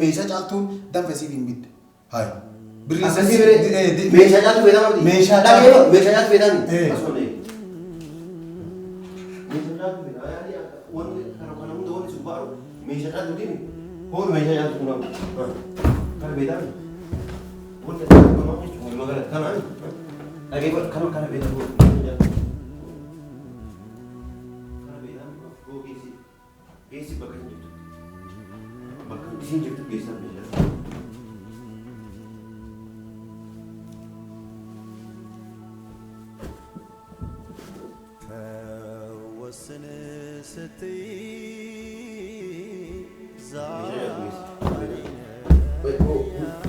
meeshaa caaltuun danfa isii hin bidde. Hayi. Asii biree meeshaa caaltuu beekamaa miti. Meeshaa caaltuu beekamaa. Meeshaa caaltuu beekamaa. Wanti kana hunda wanti sun baaru meeshaa caaltuu diimi. Hoolu meeshaa caaltuu kun kana beekamaa. Wanti kana jechuun magaalaa kanaan dhagee kana beekamaa. Geessi bakka hin jirtu. Bakka isiin jirtu geessaa meeshaa.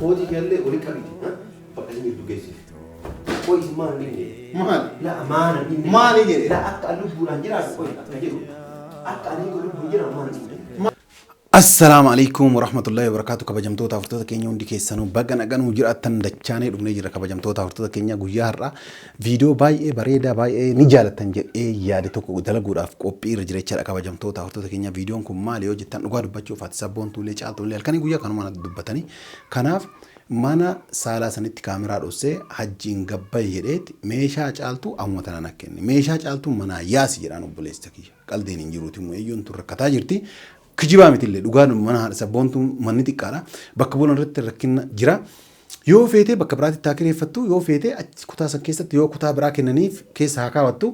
Kooti keellee olii qabiti. Bakka isiin jirtu geessi. Qoy isin maal inni jedhe? Maal? Laa maana inni. Maali jedhe? Laa akka lubbuudhaan jiraatu qoy akka jedhu. السلام عليكم ورحمة الله وبركاته كبجمتوتا فرتوتا كينيا وندي كيسانو بغن اغن وجرات تندچاني دمني جرا كبجمتوتا فرتوتا كينيا غويا هرا فيديو باي بريدا باي نجالتن جي يادي توكو دلغو داف كوبي رجريچا كبجمتوتا فرتوتا كينيا فيديو كون ماليو جتن دغوا دبچو فاتسابون تولي چالتو لكاني غويا كانو مانا دبتني كناف mana saala sanitti kaameraa dhossee hajjiin gabbay jedheet meeshaa caaltuu ammatana nakkenni meeshaa caaltuu mana yaasi jedhaan obboleessa kiyya qalbiin hin jiruuti immoo eeyyoon tun rakkataa jirti kijibaa mitillee dhugaan mana haadha sabboontu manni xiqqaadha bakka bulan irratti rakkina jira yoo feetee bakka biraatti taakireeffattu yoo feetee achi kutaa san keessatti yoo kutaa biraa kennaniif keessa haa kaawwattu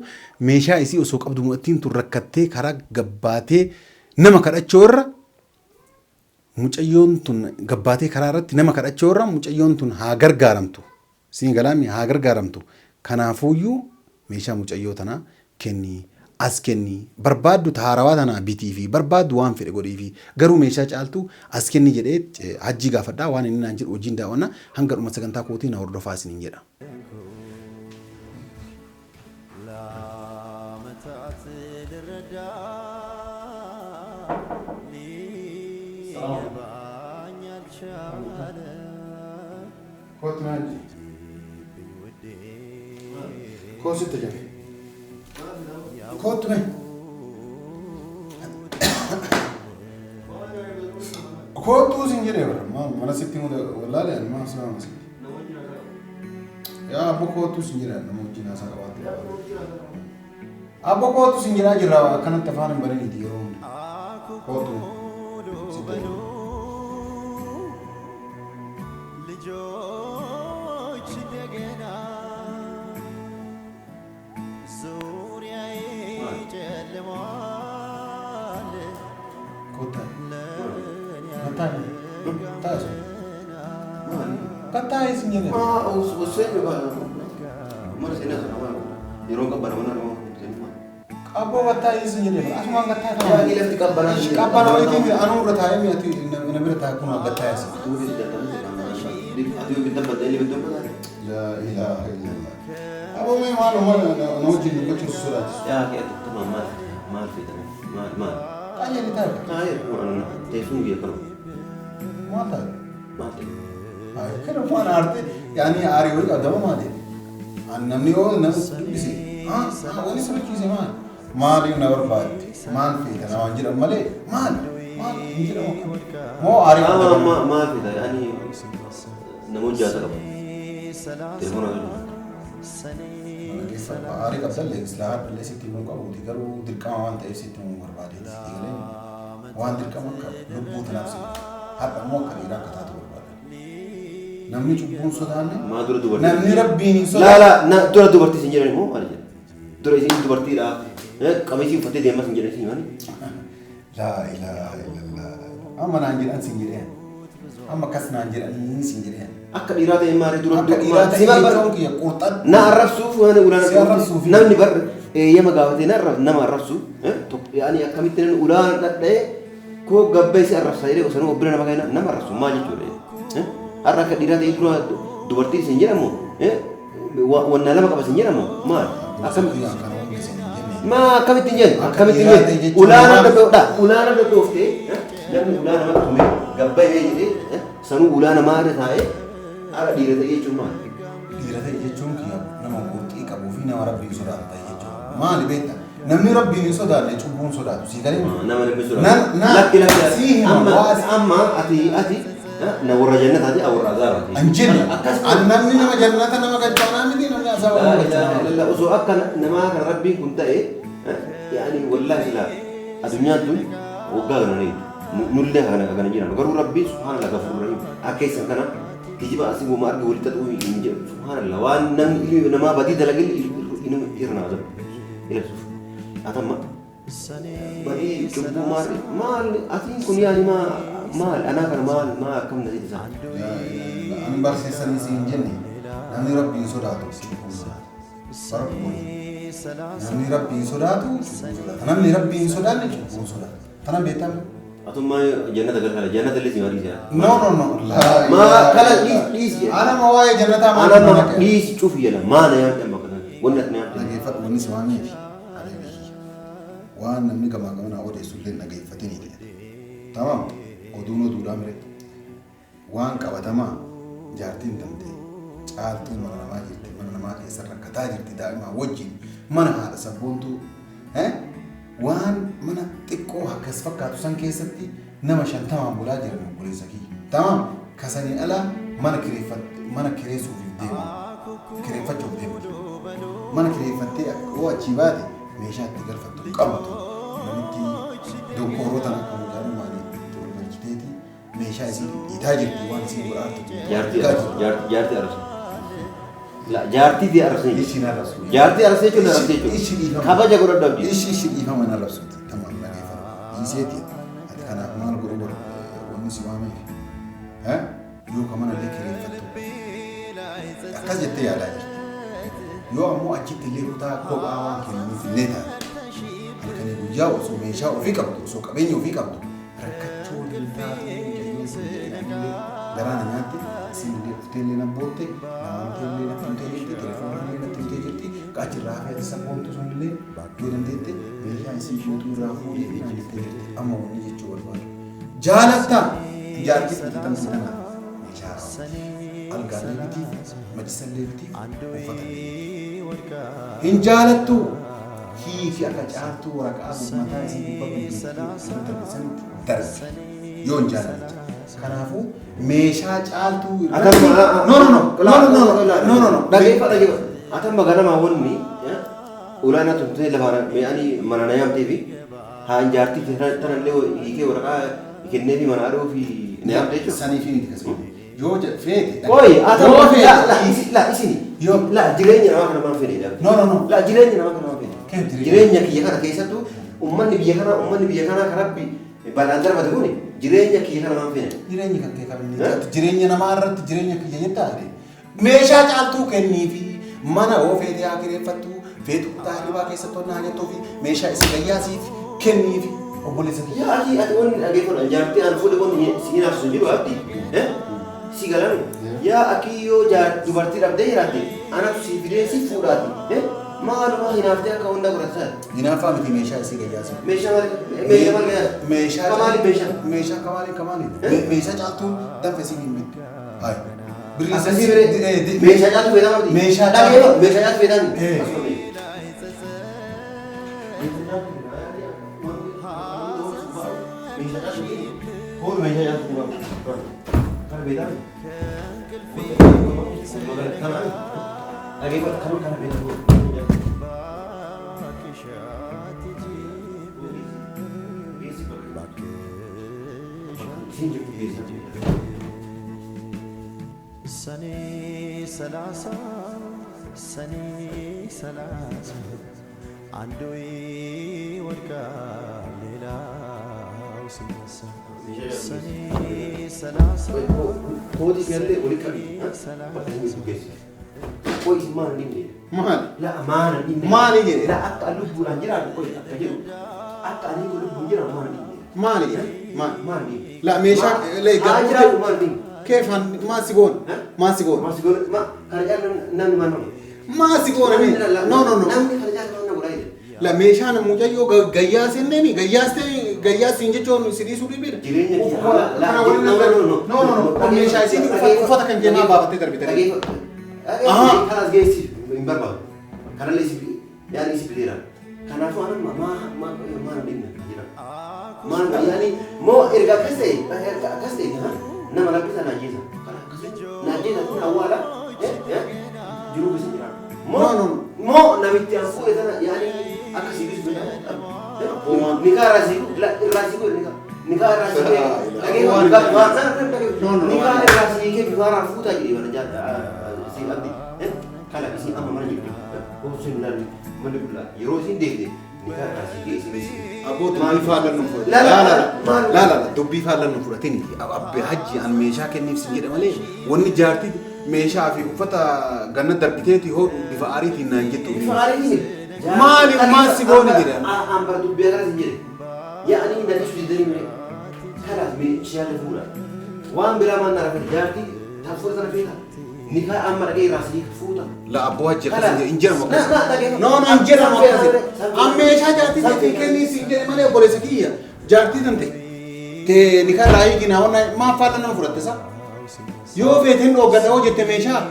meeshaa isii osoo qabdu mu'attiin tun rakkattee karaa gabbaatee nama kadhachoo irra mucayyoon tun gabbaatee karaa irratti nama kadhachoo irra mucayyoon tun haa gargaaramtu siin galaami haa gargaaramtu kanaafuyyuu meeshaa mucayyoo tanaa kenni as kenni barbaaddu taarawaa tanaa bitii fi barbaaddu waan fedhe godhii fi garuu meeshaa caaltuu as kenni jedhee hajjii gaafadhaa waan inni naan jedhu hojiin daawwanna hanga dhuma sagantaa kootii na hordofaa isiniin jedha. Kau nanti, kau situ je. Kau tu ni, kau tu singgir ya, mana situ muda, wallah le, mana sih mana situ. Ya, abu kau tu singgir ya, nama ujian asal kawat. Abu kau tu singgir aja lah, karena tefahan beri ni dia orang. Kau tu, situ. Kata is ni. Usai juga. Mana sini sama. Irong kabar mana mau? Apa kata is ni? Asma kata. Ya ini lagi kabar. Kabar itu anu bertanya ni ati nabi bertanya kuna kata is. Aduh kita badai betul betul. La ilaha illallah. Apa memang mana nojin macam surat. Ya kayak itu mal kita. Mal. Tanya ni tak? Tanya mana? Telefon dia kan. Mata. Mati. Kan mana arti? Yani hari ini ada apa mati? Namni oh nama bisi. Wani semua kisah mana? Mal yang nabar baat. Mal kita nama anjir amale. Mal anjir amale. Mau hari ini. Mal kita. Yani namun jasa apa? Telefon aja. Hari kasar lagi selahat beli situ muka budi karu dirkaman tapi situ muka berbadi. Wan dirkaman kau lupa tenang sih. Apa mau kerja kata tu berbadi. Namni cukupun sodan ni. Ma dura dua. Namni Rabbi ni sodan. La na dura dua berarti sendiri ni mau hari ni. Dura ini dua berarti dah. Kami sih fatih dia mas sendiri sih mana? La ilaha illallah. Amma nanjir an sendiri. Amma kas nanjir an ini sendiri. Akka irata emare dura Akka irata sima bar ya kurtan. Na arab suuf wana ulana namni bar yema gawate na arab nama arab suuf yani akkamittin ulana dadde ko gabbe si arab sayre osano obira nama kayna nama arab suuf maali jole arra ka irata idura dubarti sinjira mo wanna lama ka sinjira mo ma akam ma akkamittin jen ulana dadde ofte namni ulana ma tume gabbe yede sanu ulana ma ada tae ara dirata jechuun dirata jechuun nama murtii qabuu fi nama rabbii sodaatu jechuudha. Maali beekta namni rabbiin sodaanne cubbuun sodaatu si galee nama namni Na- sodaatu na- lakki si hima, waas- amma ati na warra jannataati warra azaabaati an jenne akkas an namni nama jannata nama galchaanaa miti namni asaaba nama galchaanaa osoo akka namaa kan rabbiin kun ta'e yaani wallahi sila addunyaan tun waggaa kana ni nullee kana jiran garuu rabbiin subhaanallah gafuur rahim akka isan kana kijiba asii goma arge walitti ta'uu hin jedhu subhaanallah waan namni namaa badii dalagil inu irna azab ila suf atamma badii cubbuu maal atiin kun yaani maal anaa kana maal akkam na jedhe isaa an barsiisanii si hin jenne namni rabbiin sodaatu cubbuun sodaatu namni rabbiin sodaatu cubbuun sodaata namni rabbiin hin sodaanne cubbuun sodaata tanan beekame atumma jannata galkala jannata illee si marii jira no ma kala dhiis ana ma waa'ee jannataa maal ana ma dhiis cufi jedha maana yaaddan bakka kana wanni ati nyaaddan dhageeffadhu wanni si waamiif waan namni gamaa gamanaa odeessu illee dhageeffatanii jedhe tamam oduun oduudhaa mire waan qabatamaa jaartiin damtee caaltuu mana namaa jirti mana namaa keessa rakkataa jirti daa'imaa wajjin mana haadha sabboontuu waan mana xiqqoo akkas fakkaatu san keessatti nama 50 bulaa jiran obboleessa kiyya tamam kasanii ala mana kireessuuf deemu kireeffachuuf deemu mana kireeffattee oo achii baate meeshaa itti galfattu qabatu namitti dokkoorota akka mucaan maanii tolfachiteeti meeshaa isin dhiitaa jirti waan isin godhaartu jaartii arsu la jaartii di arsu ishin arsu jaartii arsu jechuun kabaja godhadhu abdii ishi dhiifama na labsuuti tamam dhageeffata dhiiseeti ati kanaaf maal godhu wanni si waameef yoo ka mana illee kireeffattu akkas jettee yaadaa jirti yoo ammoo achitti illee kutaa kophaa waan kennuuf illee taate halkanii guyyaa osoo meeshaa ofii qabdu osoo qabeenya ofii qabdu rakkachuu hin taatu garaana nyaatte isin illee dhuftee illee nan bootte namoota illee natti himtee jirti telefoona illee natti himtee jirti qaachirraa fi ati sabboontu sun illee yoo dandeette meeshaa isin fuutuu irraa fuudhee fi naan jettee jirti amma wanni jechuu barbaadu jaalattaa jaartii fudhatan sana meeshaa algaalee biti majisallee biti uffata hin jaalattu hiifi akka caaltuu waraqaa mataa isin dhibba guddisan darbe yoo hin jaalattu kanaafuu meeshaa caaltuu no dhageeffadha atamma ganamaa wanni ulaanaa tumtee lafaana mee'anii mana na yaamtee fi haan jaartii tanallee hiikee waraqaa kennee fi mana adoo fi na yaamtee jechuudha sanii fi niti kasuma yoo feete Oi, atamma la isini la jireenya namaa kana maal fedhe no la jireenya namaa kana maal fedhe jireenya kiyya kana keessattuu ummanni biyya kana karabbi balaan darbate kuni jireenya kiyya kana maal fedhe jireenya kan kee qabni jireenya namaa irratti jireenya kiyya jettaa meeshaa caaltuu kennii fi mana oo feete haa kireeffattu feetu kutaa hirribaa keessatti onnaa jettoo fi meeshaa isin gayyaasiif kennii fi obboleessa kiyya ati wanni dhageeffadha jaartii aan fuudhe wanni siin arsu jiru abdi si galame yaa akiyoo dubartii dhabdee jiraate anatu si fidee si fuudhaati maaluma hinaaftee akka hunda godhataa hinaaffaa miti meeshaa isii gayyaasiif meeshaa kamaali meeshaa caaltuu danfe siin hin bitu hayi meeshaa caaltuu fayyadamaa meeshaa caaltuu fayyadamaa Kodi kelle oli kabi. Koi mana ni? La mana ni? Mana ni? La akka lubu anjira koi akka jiru. Akka ani ko lubu anjira mana ni? Mana ni? Mana ni? La meeshaa le anjira mana ni? Keefan maasigoon ma karja nan mana. Maasigoon no Namni karja nan godai. La meeshaan mucayyoo gayyaasinneemi gayyaasin jechuun sidii suudhii bira. Jireenya no meeshaa isin uffata kan jennaa baafattee darbitanii. Kanas geessi hin barbaadu. Kanallee yaani isi bileera. kanaafuu ana maal dhimma jira maal yaani moo erga akkas ta'e nama lakkisa naajjeesa naajjeesa awwaala jiruu keessa jira moo namitti an fuudhe sana yaani akkasii bisu nikaa irraasii nikaa irraasii bifaaraan fuutaa jedhee mana jaadha si abdi kala isin amma mana jirtu obsuun ilaali mana bullaa yeroo isin deemte nikaa irraasii geessi Abbootiin biifaa lan nu fudhate. Laala dubbii faa lan nu fudhatini. Abbe hajji an meeshaa kenniif sin jedhe malee wanni jaartii meeshaa fi uffata ganna darbiteeti hodhu bifa aariitiin naan jettu. Bifa aariitiin. Maali maal si goone jedhe. An bara dubbii akkana sin jedhe. Yaa'anii nadisu jiddanii mire. Kalaas meeshaa fuudha. Waan biraa maan nara fedhe jaartii taasifuu sana feeta. Nikaa amma dhagee irraasii fuuta. La abboo hajji akkasii injiramu akkasii. No injiramu akkasii. An meeshaa jaartii jettee kennii sin jedhe malee obboleessa kiyya. Jaartii tante. Te nikaa raayii ginaa wanna maan faadha nama fudhatte sa? Yoo feeteen dhooggata hoo jette meeshaa.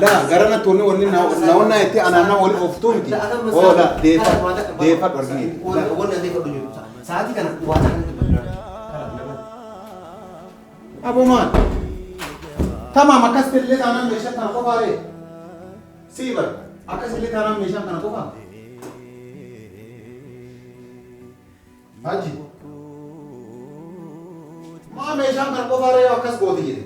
La gara na tonni wanni na wanna itti anaanaa wali ooftuu miti. Oo la deeffadhu arginu. Wanni deeffadhu jiru. Sa'aatii kana waan akka Aboo maal? Tamam akkas illee taanaan meeshaa kana qofaaree. Siibar akkas illee taanaan meeshaa kana qofaa. Haji. Maa meeshaan kana qofaaree akkas gooti jedhe.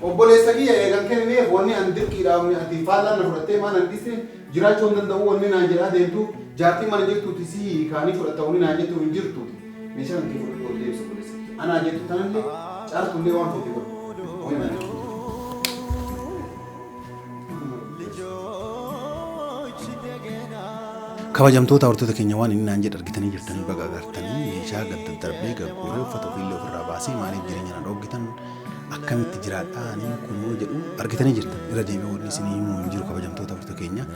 Obboleessa kiyya eegan kenneef wanni an dirqiidhaaf ati faallaan na fudhattee maan an dhiste jiraachuu hin danda'u wanni naan jedhaa deemtu jaartii mana jirtuuti si kaanii fudhatta wanni naan jettu hin jirtuuti. Meeshaan kee fudhatu ol deebisa obboleessa. Anaa jettu tanallee caartullee waan feete godhu. Wanni naan jettu. Kabajamtoota hortoota keenya waan inni naan jedhe argitanii jirtanii baga agartanii meeshaa gadda darbee gaggooree uffata ofiillee ofirraa baasee maaliif jireenya na dhooggitan akkamitti jiraadhaanii kunoo jedhu argitanii jirtan irra deemee wanni isinii himuu hin jiru kabajamtoota hortoota keenya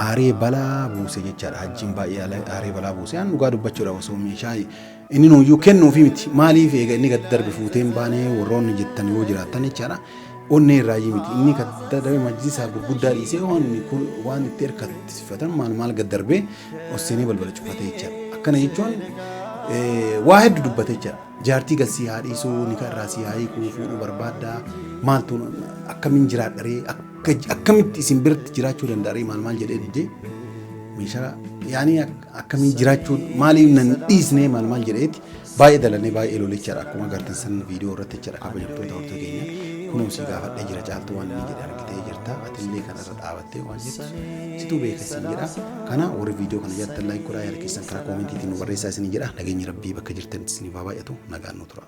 aaree balaa buuse jechaadha hajjiin baay'ee aaree balaa buuse aan dhugaa dubbachuudhaaf osoo meeshaa inni nuuyyuu kennuufi miti maaliif eega inni gadda darbe fuuteen baanee warroonni jettan yoo jiraattan jechaadha onnee irraayii miti inni gadda darbe majlisaa gurguddaa dhiisee waan itti hirkattifatan maal gadda darbee osseenii balbala cufatee jechaadha akkana jechuun waa hedduu dubbate jechaadha jaartii gasii haa dhiisuu nikaa irraasii haa hiikuu fuudhuu barbaaddaa maaltu akkamiin jiraadharee akkamitti isin biratti jiraachuu danda'aree maal jedhee didee meeshaa yaani akkamiin jiraachuu maaliif nan dhiisnee maal jedheeti baay'ee dalannee baay'ee lolechaadha akkuma agartan san viidiyoo irratti jechaadha kabajamtoota hortoota keenya kunoo si gaafadhee jira caaltuu waan inni jedhe argitee jirta atillee kanarra dhaabattee waan jettu situu beekasiin jedha kana warri viidiyoo kana jaallattan laayik godhaa yaada keessan karaa koomentiitiin nu barreessaa isin jedha nageenyi rabbii bakka jirtanitti isiniif haa baay'atu nagaan nu tura.